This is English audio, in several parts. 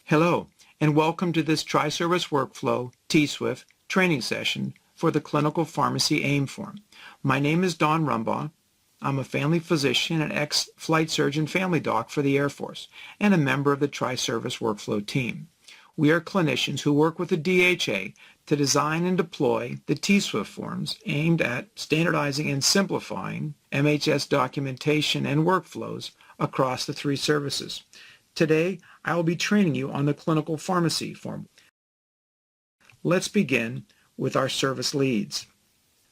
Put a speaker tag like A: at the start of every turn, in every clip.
A: Hello, and welcome to this Tri-Service Workflow TSWF training session for the Clinical Pharmacy AIM form. My name is Don Rumbaugh. I'm a family physician and ex-flight surgeon family doc for the Air Force and a member of the Tri-Service Workflow team. We are clinicians who work with the DHA to design and deploy the TSWF forms aimed at standardizing and simplifying MHS documentation and workflows across the three services. Today, I will be training you on the clinical pharmacy form. Let's begin with our service leads.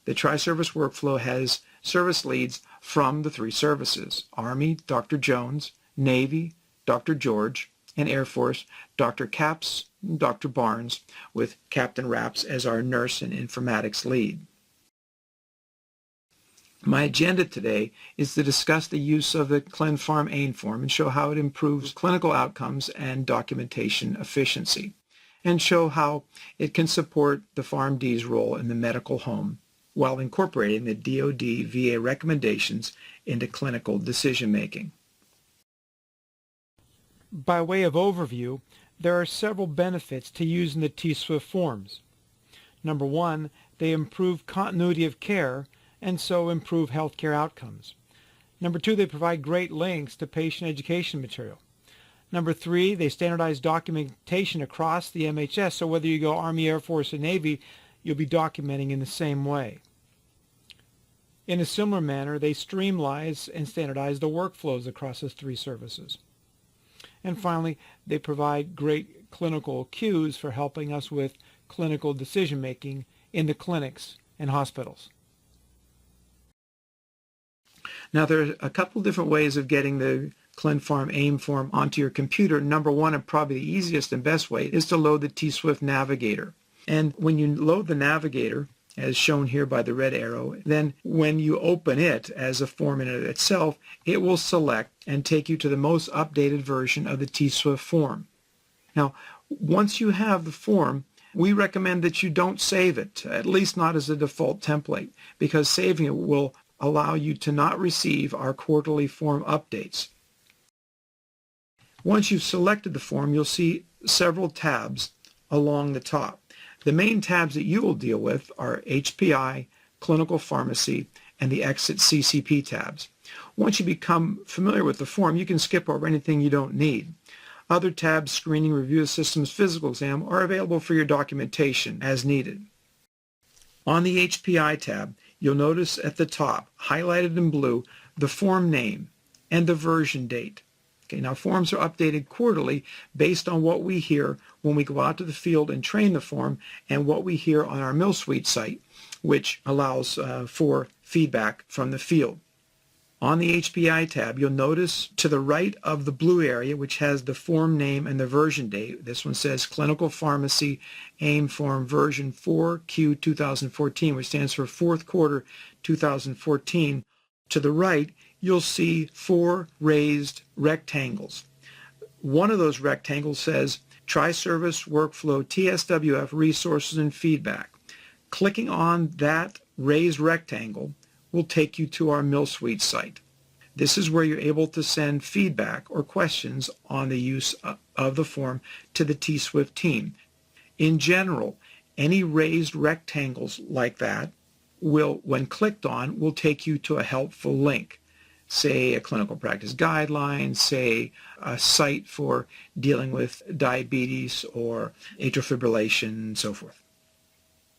A: The Tri-Service Workflow has service leads from the three services: Army, Dr. Jones; Navy, Dr. George; and Air Force, Dr. Capps, Dr. Barnes, with Captain Rapps as our nurse and informatics lead. My agenda today is to discuss the use of the ClinPharm AIM form and show how it improves clinical outcomes and documentation efficiency, and show how it can support the PharmD's role in the medical home while incorporating the DoD VA recommendations into clinical decision-making. By way of overview, there are several benefits to using the TSWF forms. Number one, they improve continuity of care and so improve healthcare outcomes. Number two, they provide great links to patient education material. Number three, they standardize documentation across the MHS, so whether you go Army, Air Force, or Navy, you'll be documenting in the same way. In a similar manner, they streamline and standardize the workflows across the three services. And finally, they provide great clinical cues for helping us with clinical decision-making in the clinics and hospitals. Now, there are a couple different ways of getting the ClinPharm AIM form onto your computer. Number one, and probably the easiest and best way, is to load the TSWF Navigator. And when you load the Navigator, as shown here by the red arrow, then when you open it as a form in itself, it will select and take you to the most updated version of the TSWF form. Now, once you have the form, we recommend that you don't save it, at least not as a default template, because saving it will allow you to not receive our quarterly form updates. Once you've selected the form, you'll see several tabs along the top. The main tabs that you will deal with are HPI, Clinical Pharmacy, and the Exit CCP tabs. Once you become familiar with the form, you can skip over anything you don't need. Other tabs, Screening, Review of Systems, Physical Exam, are available for your documentation as needed. On the HPI tab, you'll notice at the top, highlighted in blue, the form name and the version date. Okay, now forms are updated quarterly based on what we hear when we go out to the field and train the form and what we hear on our MillSuite site, which allows for feedback from the field. On the HPI tab, you'll notice to the right of the blue area, which has the form name and the version date, this one says Clinical Pharmacy AIM Form version 4Q 2014, which stands for fourth quarter 2014. To the right, you'll see four raised rectangles. One of those rectangles says Tri-Service Workflow TSWF Resources and Feedback. Clicking on that raised rectangle will take you to our MillSuite site. This is where you're able to send feedback or questions on the use of the form to the TSWF team. In general, any raised rectangles like that will, when clicked on, will take you to a helpful link. Say a clinical practice guideline, say a site for dealing with diabetes or atrial fibrillation, and so forth.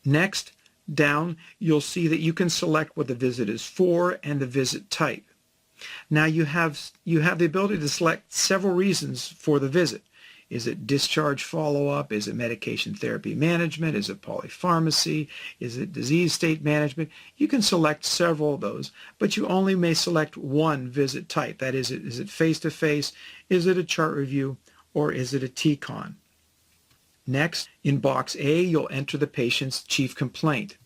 A: Next, down, you'll see that you can select what the visit is for and the visit type. Now you have the ability to select several reasons for the visit. Is it discharge follow-up? Is it medication therapy management? Is it polypharmacy? Is it disease state management? You can select several of those, but you only may select one visit type. That is it face-to-face? Is it a chart review? Or is it a TCON? Next, in box A, you'll enter the patient's chief complaint.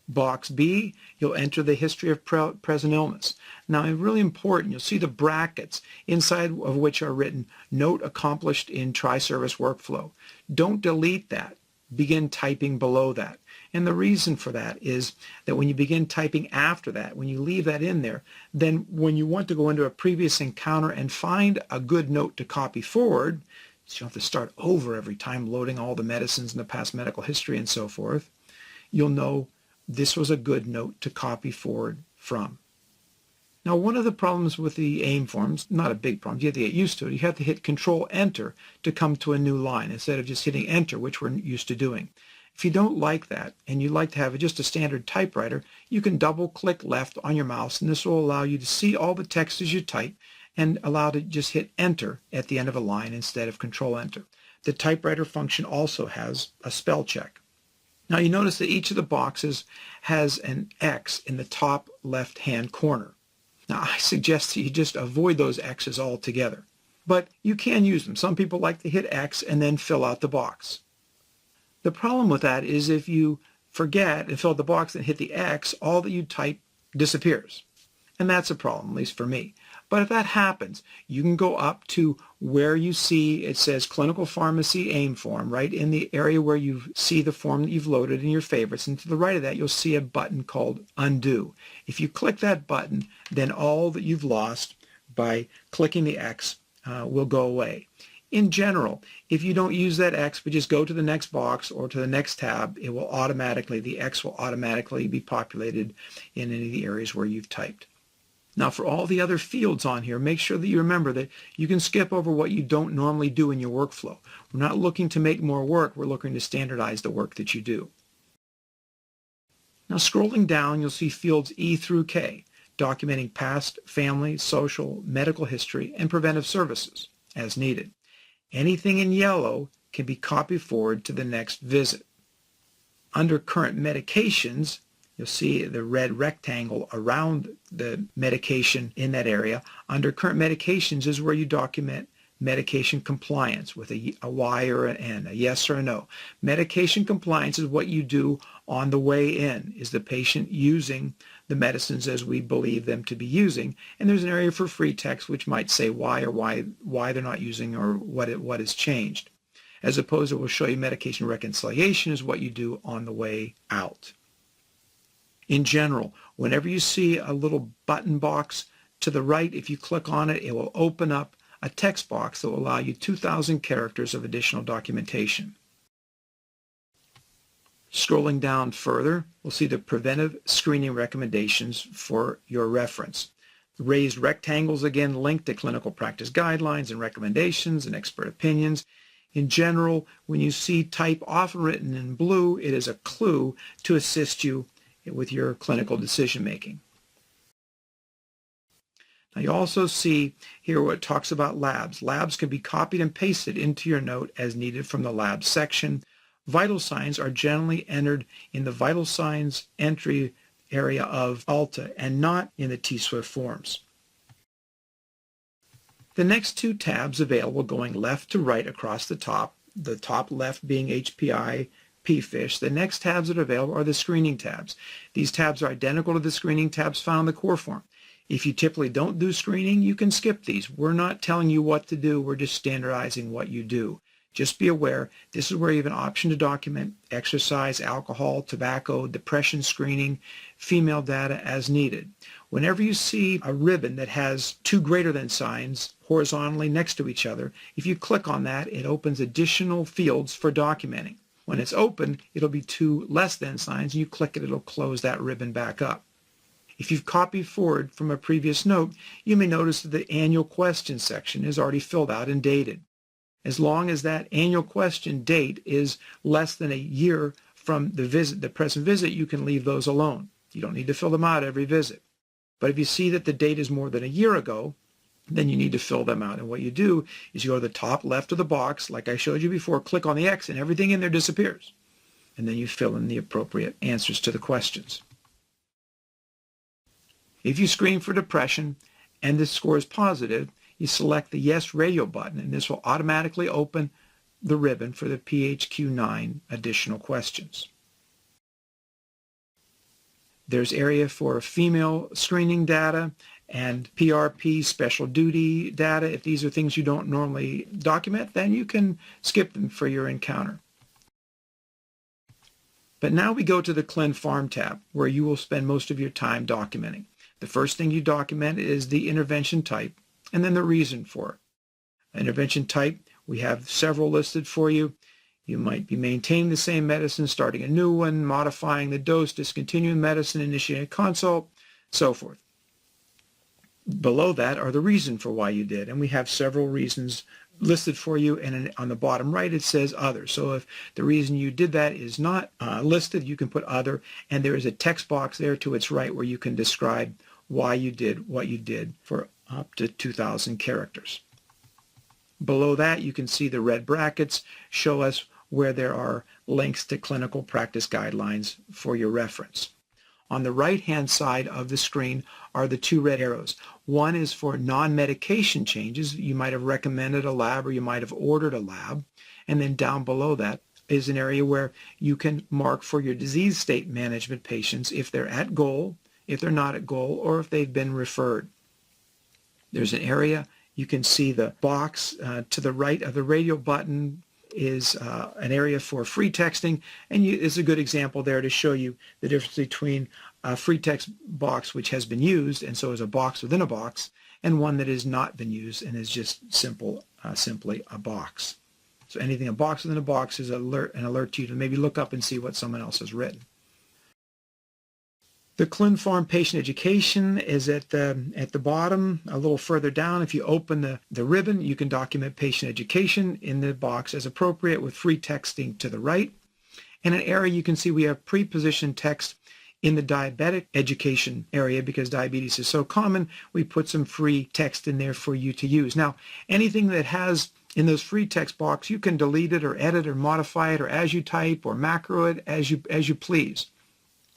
A: Box B, you'll enter the history of present illness. Now, really important, you'll see the brackets inside of which are written, Note accomplished in Tri-Service Workflow. Don't delete that. Begin typing below that. And the reason for that is that when you begin typing after that, when you leave that in there, then when you want to go into a previous encounter and find a good note to copy forward, so you don't have to start over every time loading all the medicines and the past medical history and so forth, you'll know this was a good note to copy forward from. Now, one of the problems with the AIM forms, not a big problem, you have to get used to it. You have to hit Control-Enter to come to a new line instead of just hitting Enter, which we're used to doing. If you don't like that and you like to have just a standard typewriter, you can double-click left on your mouse, and this will allow you to see all the text as you type and allow to just hit Enter at the end of a line instead of Control-Enter. The typewriter function also has a spell check. Now, you notice that each of the boxes has an X in the top left-hand corner. Now, I suggest that you just avoid those X's altogether, but you can use them. Some people like to hit X and then fill out the box. The problem with that is if you forget and fill out the box and hit the X, all that you type disappears. And that's a problem, at least for me. But if that happens, you can go up to where you see it says Clinical Pharmacy AIM form, right in the area where you see the form that you've loaded in your favorites. And to the right of that, you'll see a button called Undo. If you click that button, then all that you've lost by clicking the X will go away. In general, if you don't use that X, but just go to the next box or to the next tab, it will automatically, the X will automatically be populated in any of the areas where you've typed. Now, for all the other fields on here, make sure that you remember that you can skip over what you don't normally do in your workflow. We're not looking to make more work. We're looking to standardize the work that you do. Now, scrolling down, you'll see fields E through K, documenting past, family, social, medical history, and preventive services as needed. Anything in yellow can be copied forward to the next visit. Under current medications, you'll see the red rectangle around the medication in that area. Under current medications is where you document medication compliance with a Y or an N, a yes or a no. Medication compliance is what you do on the way in. Is the patient using the medicines as we believe them to be using? And there's an area for free text which might say why or why they're not using or what has changed. As opposed to, it will show you medication reconciliation is what you do on the way out. In general, whenever you see a little button box to the right, if you click on it, it will open up a text box that will allow you 2,000 characters of additional documentation. Scrolling down further, we'll see the preventive screening recommendations for your reference. Raised rectangles again link to clinical practice guidelines and recommendations and expert opinions. In general, when you see type often written in blue, it is a clue to assist you with your clinical decision making. Now you also see here what it talks about labs. Labs can be copied and pasted into your note as needed from the labs section. Vital signs are generally entered in the vital signs entry area of ALTA and not in the TSWF forms. The next two tabs available going left to right across the top left being HPI, PFISH. The next tabs that are available are the screening tabs. These tabs are identical to the screening tabs found in the core form. If you typically don't do screening, you can skip these. We're not telling you what to do. We're just standardizing what you do. Just be aware, this is where you have an option to document exercise, alcohol, tobacco, depression screening, female data as needed. Whenever you see a ribbon that has two greater than signs horizontally next to each other, if you click on that, it opens additional fields for documenting. When it's open, it'll be two less than signs, and you click it, it'll close that ribbon back up. If you've copied forward from a previous note, you may notice that the annual question section is already filled out and dated. As long as that annual question date is less than a year from the present visit, you can leave those alone. You don't need to fill them out every visit. But if you see that the date is more than a year ago, then you need to fill them out. And what you do is you go to the top left of the box, like I showed you before, click on the X, and everything in there disappears. And then you fill in the appropriate answers to the questions. If you screen for depression and the score is positive, you select the Yes Radio button, and this will automatically open the ribbon for the PHQ-9 additional questions. There's area for female screening data and PRP special duty data. If these are things you don't normally document, then you can skip them for your encounter. But now we go to the Clin Pharm tab, where you will spend most of your time documenting. The first thing you document is the intervention type, and then the reason for it. Intervention type We have several listed for you. You might be maintaining the same medicine, starting a new one, modifying the dose, discontinuing medicine, initiating a consult, so forth. Below that are the reason for why you did, and we have several reasons listed for you, and on the bottom right it says other. So if the reason you did that is not listed, you can put other, and there is a text box there to its right where you can describe why you did what you did for up to 2,000 characters. Below that you can see the red brackets show us where there are links to clinical practice guidelines for your reference. On the right-hand side of the screen are the two red arrows. One is for non-medication changes. You might have recommended a lab or you might have ordered a lab. And then down below that is an area where you can mark for your disease state management patients if they're at goal, if they're not at goal, or if they've been referred. There's an area, you can see the box to the right of the radio button is an area for free texting, and it's a good example there to show you the difference between a free text box which has been used and so is a box within a box, and one that has not been used and is just simply a box. So anything a box within a box is an alert to you to maybe look up and see what someone else has written. The ClinPharm patient education is at the bottom, a little further down. If you open the ribbon, you can document patient education in the box as appropriate with free texting to the right. In an area you can see we have pre-positioned text in the diabetic education area because diabetes is so common. We put some free text in there for you to use. Now, anything that has in those free text box, you can delete it or edit or modify it or as you type or macro it as you please.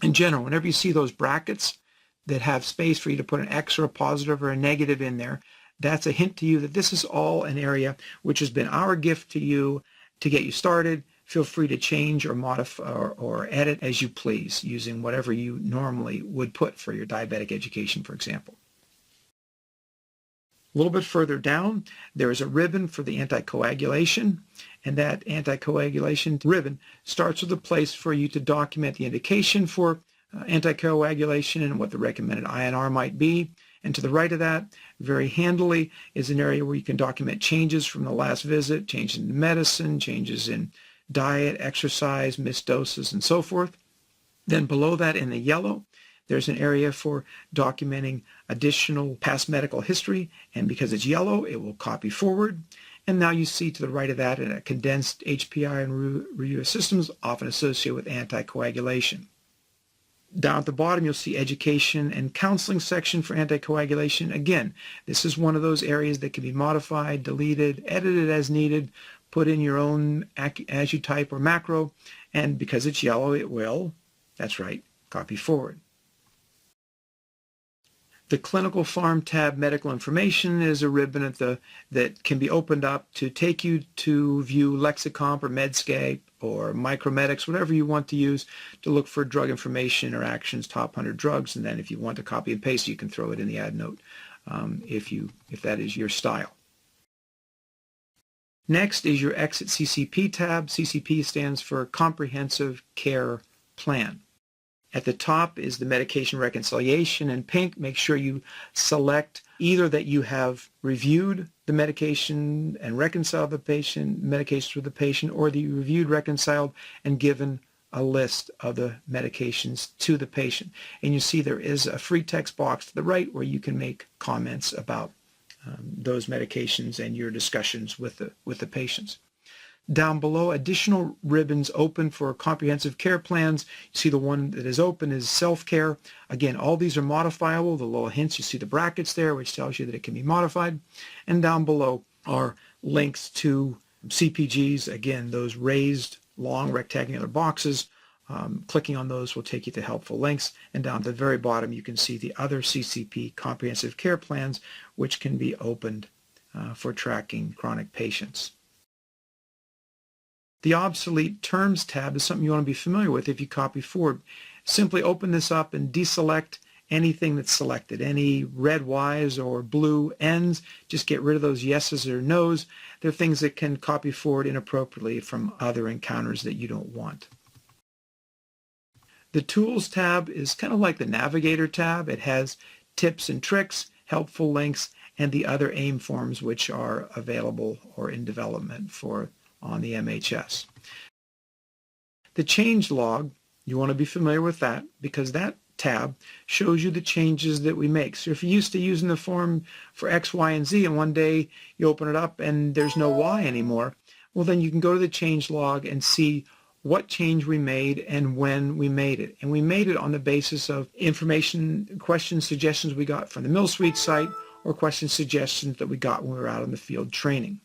A: In general, whenever you see those brackets that have space for you to put an X or a positive or a negative in there, that's a hint to you that this is all an area which has been our gift to you to get you started. Feel free to change or modify or edit as you please using whatever you normally would put for your diabetic education, for example. A little bit further down, there is a ribbon for the anticoagulation, and that anticoagulation ribbon starts with a place for you to document the indication for anticoagulation and what the recommended INR might be. And to the right of that, very handily, is an area where you can document changes from the last visit, changes in medicine, changes in diet, exercise, missed doses, and so forth. Then below that in the yellow, there's an area for documenting additional past medical history, and because it's yellow, it will copy forward. And now you see to the right of that a condensed HPI and review systems often associated with anticoagulation. Down at the bottom, you'll see education and counseling section for anticoagulation. Again, this is one of those areas that can be modified, deleted, edited as needed, put in your own as you type or macro, and because it's yellow, it will, that's right, copy forward. The ClinPharm tab, Medical Information, is a ribbon that can be opened up to take you to view Lexicomp or Medscape or Micromedics, whatever you want to use to look for drug information or actions, top 100 drugs, and then if you want to copy and paste, you can throw it in the ad note if that is your style. Next is your Exit CCP tab. CCP stands for Comprehensive Care Plan. At the top is the medication reconciliation in pink. Make sure you select either that you have reviewed the medication and reconciled the patient medications with the patient, or that you reviewed, reconciled, and given a list of the medications to the patient. And you see there is a free text box to the right where you can make comments about those medications and your discussions with the patients. Down below, additional ribbons open for comprehensive care plans. You see the one that is open is self-care. Again, all these are modifiable. The little hints, you see the brackets there, which tells you that it can be modified. And down below are links to CPGs. Again, those raised, long, rectangular boxes. Clicking on those will take you to helpful links. And down at the very bottom, you can see the other CCP comprehensive care plans, which can be opened for tracking chronic patients. The obsolete terms tab is something you want to be familiar with if you copy forward. Simply open this up and deselect anything that's selected. Any red Y's or blue N's, just get rid of those yeses or no's. They're things that can copy forward inappropriately from other encounters that you don't want. The Tools tab is kind of like the Navigator tab. It has tips and tricks, helpful links, and the other AIM forms which are available or in development on the MHS. The change log, you want to be familiar with that because that tab shows you the changes that we make. So if you're used to using the form for X, Y, and Z and one day you open it up and there's no Y anymore, well then you can go to the change log and see what change we made and when we made it. And we made it on the basis of information, questions, suggestions we got from the Mill Suite site or question suggestions that we got when we were out in the field training.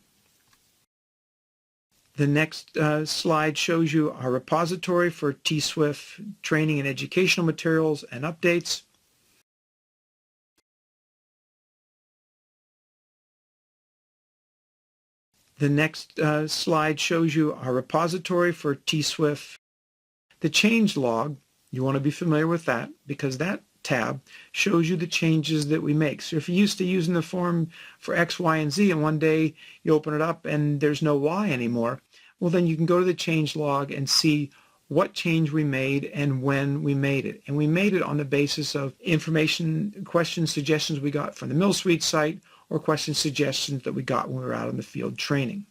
A: The next slide shows you our repository for TSWF training and educational materials and updates. The next slide shows you our repository for TSWF. The change log, you want to be familiar with that because that tab shows you the changes that we make. So if you're used to using the form for X, Y, and Z and one day you open it up and there's no Y anymore, well then you can go to the change log and see what change we made and when we made it. And we made it on the basis of information, questions, suggestions we got from the Mill Suite site or question suggestions that we got when we were out in the field training.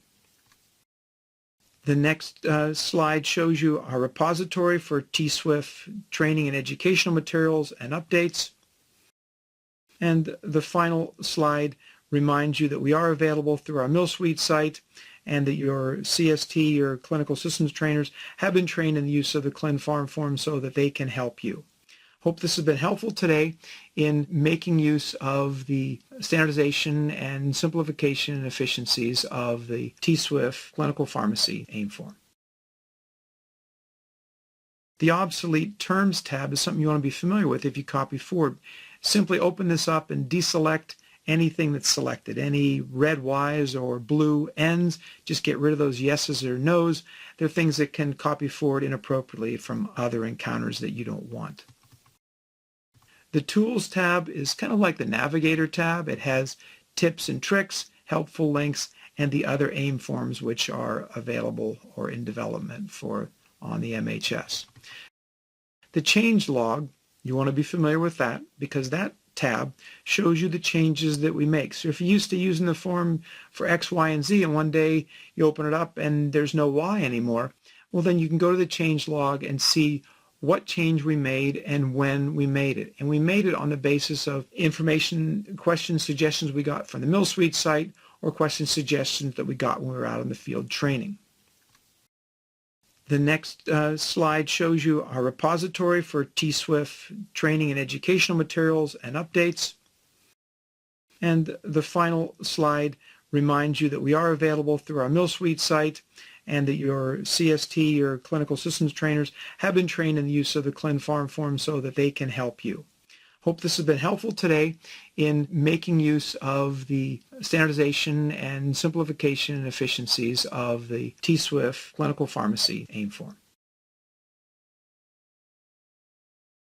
A: The next slide shows you our repository for TSWF training and educational materials and updates. And the final slide reminds you that we are available through our Mill Suite site and that your CST, your clinical systems trainers, have been trained in the use of the ClinFarm form so that they can help you. Hope this has been helpful today in making use of the standardization and simplification and efficiencies of the TSWF Clinical Pharmacy AIM form. The obsolete terms tab is something you want to be familiar with if you copy forward. Simply open this up and deselect anything that's selected. Any red Y's or blue N's, just get rid of those yeses or no's. They're things that can copy forward inappropriately from other encounters that you don't want. The Tools tab is kind of like the Navigator tab. It has tips and tricks, helpful links, and the other AIM forms which are available or in development on the MHS. The change log, you want to be familiar with that because that tab shows you the changes that we make. So if you're used to using the form for X, Y, and Z and one day you open it up and there's no Y anymore, well then you can go to the change log and see what change we made and when we made it. And we made it on the basis of information, questions, suggestions we got from the Mill Suite site or question suggestions that we got when we were out in the field training. The next slide shows you our repository for TSWF training and educational materials and updates. And the final slide reminds you that we are available through our Mill Suite site and that your CST, your clinical systems trainers, have been trained in the use of the ClinFarm form so that they can help you. Hope this has been helpful today in making use of the standardization and simplification and efficiencies of the TSWF Clinical Pharmacy AIM form.